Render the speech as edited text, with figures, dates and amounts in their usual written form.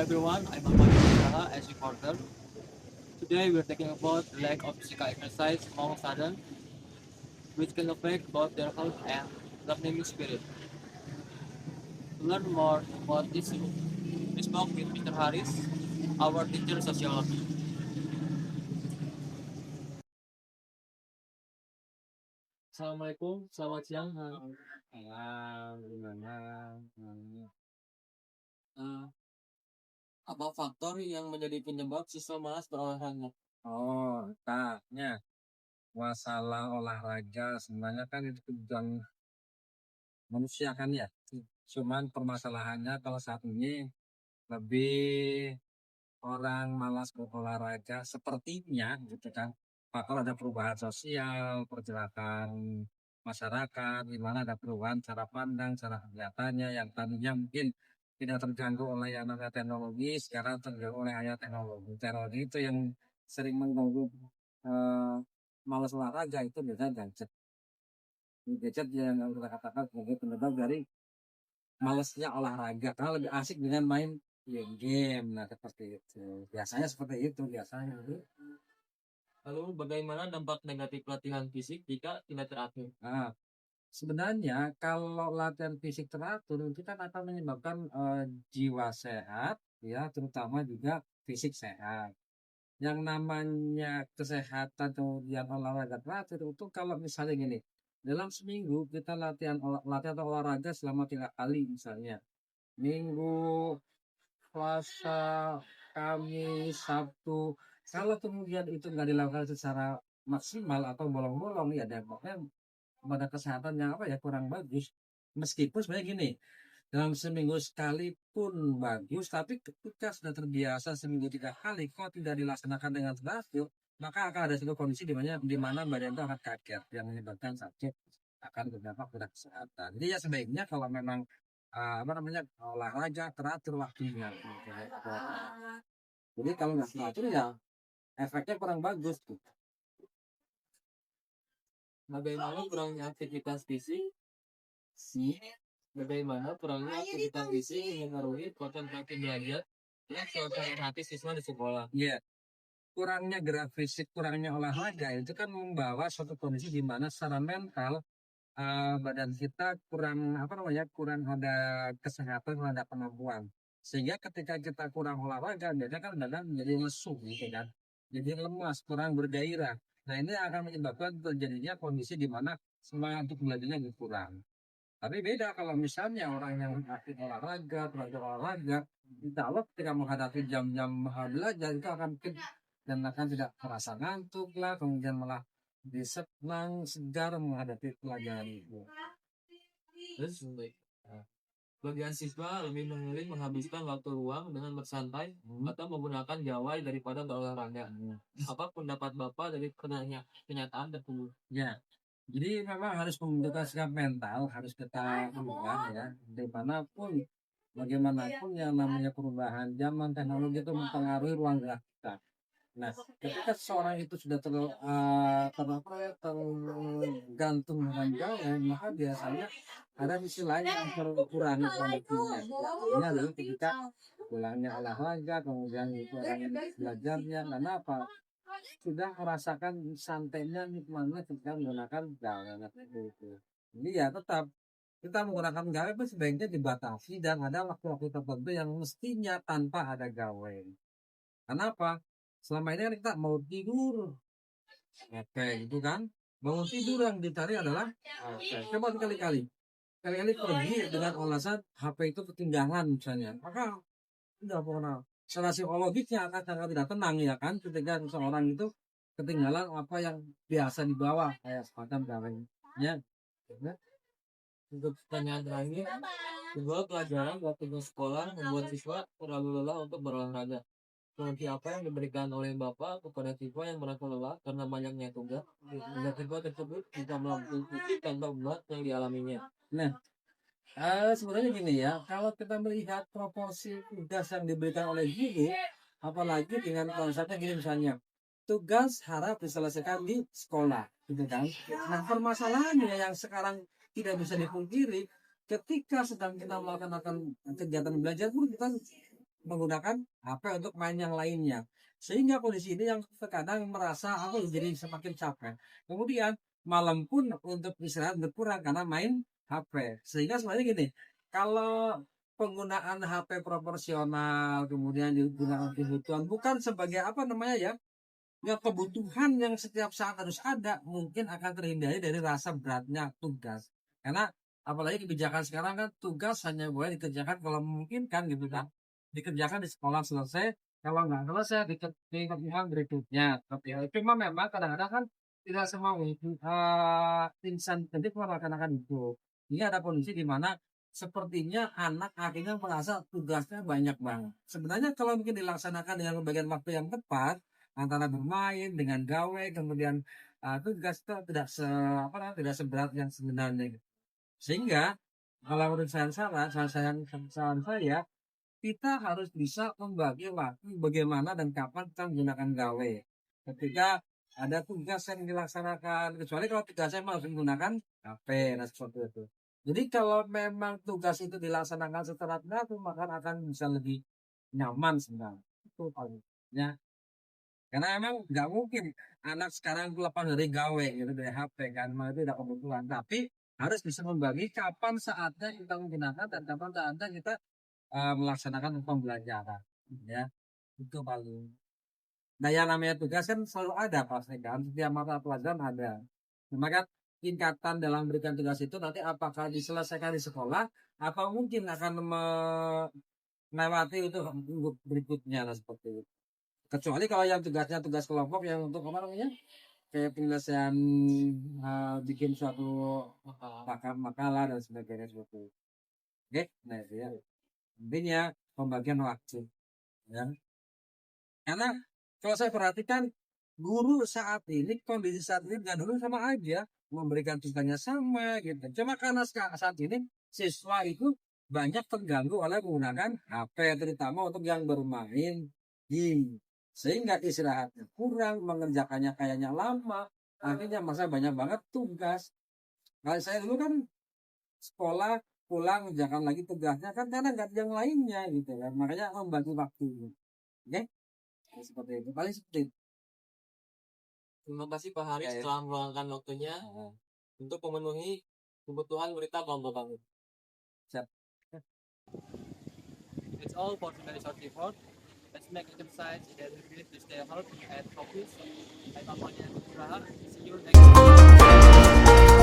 everyone, I'm Ahmad Saha as reporter. Today we're talking about the lack of physical exercise among students, which can affect both their health and learning spirit. To learn more about this issue, we spoke with Mr. Haris, our teacher sociology. Assalamualaikum, selamat siang. Gimana? Eh, apa faktor yang menjadi penyebab siswa malas berolahraga? Oh, tanya masalah olahraga sebenarnya kan itu kebutuhan manusia kan ya. Cuman permasalahannya kalau saat ini lebih orang malas berolahraga sepertinya gitu kan. Faktor ada perubahan sosial, pergerakan masyarakat, di mana ada perubahan cara pandang, cara kelihatannya yang tadinya mungkin tidak terganggu oleh yang namanya teknologi, sekarang terganggu oleh hanya teknologi. Teknologi itu yang sering mengganggu eh, malas olahraga itu biasanya gadget. Gadget yang kita katakan sebagai penyebab dari malesnya olahraga karena lebih asik dengan main game. Nah, seperti itu. Biasanya seperti itu biasanya. Lalu bagaimana dampak negatif latihan fisik jika tidak teratur? Nah, sebenarnya kalau latihan fisik teratur itu kan akan menyebabkan jiwa sehat, ya, terutama juga fisik sehat. Yang namanya kesehatan kemudian olahraga teratur itu kalau misalnya gini, dalam seminggu kita latihan atau olahraga selama 3 kali misalnya. Minggu, Selasa, Kamis, Sabtu. Kalau kemudian itu nggak dilakukan secara maksimal atau bolong-bolong ya dampaknya pada kesehatan yang apa ya kurang bagus. Meskipun sebenarnya gini, dalam seminggu sekali pun bagus, tapi ketika sudah terbiasa seminggu 3 kali, kok tidak dilaksanakan dengan teratur, maka akan ada suatu kondisi di mana badan itu akan kaget yang menyebabkan sakit akan berdampak pada kesehatan. Jadi ya sebaiknya kalau memang apa namanya olahraga teratur waktunya. Jadi kalau nggak teratur ya efeknya kurang bagus tuh. Bagaimana kurangnya aktivitas fisik? Bagaimana kurangnya aktivitas fisik mengaruhi konsentrasi belajar dan suasana hati siswa di sekolah? Iya, kurangnya gerak fisik, kurangnya olahraga itu kan membawa suatu kondisi di mana secara mental badan kita kurang apa namanya kurang ada kesehatan, kurang ada kemampuan. Sehingga ketika kita kurang olahraga, biasanya kan badan menjadi lesu gitu kan, jadi lemas, kurang bergairah. Nah ini akan menyebabkan terjadinya kondisi di mana semangat untuk belajarnya berkurang. Tapi beda kalau misalnya orang yang aktif olahraga, teratur olahraga, insya Allah ketika menghadapi jam-jam belajar itu akan fit dan akan tidak merasa ngantuk lah, kemudian malah bisa senang, segar menghadapi pelajaran itu. Terus bagian siswa lebih memilih menghabiskan waktu luang dengan bersantai atau menggunakan gawai daripada berolahraga. Apa pendapat Bapak dari kenyataan tersebut? Ya, jadi memang harus membutuhkan sikap mental, harus kita ubah ya, dimanapun, bagaimanapun yang namanya perubahan zaman teknologi itu mempengaruhi ruang gerak kita. Nah, ketika seseorang itu sudah tergantung dengan gaya, maka biasanya ada sisi lain yang terkurangi kondisinya. Ini adalah ketika pulangnya olahraga, kemudian itu orang belajarnya, karena apa? Sudah merasakan santainya nikmatnya ketika menggunakan gaya itu. Jadi ya tetap kita menggunakan gawai itu sebaiknya dibatasi dan ada waktu-waktu tertentu yang mestinya tanpa ada gawai. Kenapa? Selama ini kan kita mau tidur, oke, itu kan bangun tidur yang dicari adalah coba kali-kali pergi dengan alasan HP itu ketinggalan misalnya, maka udah pernah secara psikologisnya akan sangat tidak tenang ya kan ketika seseorang itu ketinggalan apa yang biasa dibawa kayak semacam gawainya. Untuk pertanyaan terakhir, sebuah pelajaran waktu ke sekolah membuat siswa terlalu lelah untuk berolahraga. Solusi apa yang diberikan oleh Bapak kepada siswa yang merasa lelah karena banyaknya tugas? Dan siswa tersebut bisa melakukan fungsi tanpa berat yang dialaminya. Nah, sebenarnya gini ya, kalau kita melihat proporsi tugas yang diberikan oleh guru, apalagi dengan konsepnya gini misalnya, tugas harap diselesaikan di sekolah, gitu kan. Nah, permasalahannya yang sekarang tidak bisa dipungkiri, ketika sedang kita melakukan kegiatan belajar pun kita menggunakan HP untuk main yang lainnya. Sehingga kondisi ini yang terkadang merasa aku jadi semakin capek. Kemudian malam pun untuk istirahat berkurang karena main HP. Sehingga sebenarnya gini, kalau penggunaan HP proporsional kemudian digunakan kebutuhan bukan sebagai apa namanya ya, ya kebutuhan yang setiap saat harus ada, mungkin akan terhindari dari rasa beratnya tugas. Karena apalagi kebijakan sekarang kan tugas hanya boleh dikerjakan kalau memungkinkan gitu kan. Dikerjakan di sekolah selesai, kalau nggak selesai di kerjaan berikutnya. Tapi ya, cuma memang kadang-kadang kan tidak semua insan jadi melaksanakan itu. Ini ada kondisi di mana sepertinya anak akhirnya merasa tugasnya banyak banget. Sebenarnya kalau mungkin dilaksanakan dengan pembagian waktu yang tepat, antara bermain dengan gawe kemudian tugas itu tidak tidak seberat yang sebenarnya gitu. Sehingga kalau menurut saran saya kita harus bisa membagi waktu bagaimana dan kapan kita menggunakan gawe ketika ada tugas yang dilaksanakan, kecuali kalau tugasnya harus menggunakan HP dan seperti itu. Jadi kalau memang tugas itu dilaksanakan setelah teratur maka akan bisa lebih nyaman sebenarnya itu paling ya. Karena emang nggak mungkin anak sekarang itu lepas dari gawe gitu dari HP kan, maka itu tidak kebutuhan. Tapi harus bisa membagi kapan saatnya kita menggunakan dan kapan saatnya kita melaksanakan pembelajaran. Ya, itu paling. Nah, yang namanya tugas kan selalu ada pasti kan, setiap mata pelajaran ada. Maka tingkatan dalam memberikan tugas itu nanti apakah diselesaikan di sekolah, atau mungkin akan melewati untuk berikutnya lah seperti itu. Kecuali kalau yang tugasnya tugas kelompok yang untuk apa namanya kayak penyelesaian bikin suatu makalah dan sebagainya seperti itu. Oke, nah itu ya intinya pembagian waktu ya. Karena kalau saya perhatikan guru saat ini kondisi saat ini dengan dulu sama aja, memberikan tugasnya sama gitu. Cuma karena saat ini siswa itu banyak terganggu oleh menggunakan HP terutama untuk yang bermain game. Sehingga istirahatnya kurang, mengerjakannya kayaknya lama, akhirnya masa banyak banget tugas. Kalau saya dulu kan sekolah pulang jangan lagi tugasnya kan karena nggak ada yang lainnya gitu kan, makanya membagi waktu. Oke, seperti itu paling seperti itu. Terima kasih Pak Haris Ya. telah meluangkan waktunya untuk memenuhi kebutuhan berita kelompok kami. It's all for today's short report. Let's make exercise in daily routine to stay healthy and focused. I'm Amanya Nugraha. See you next time.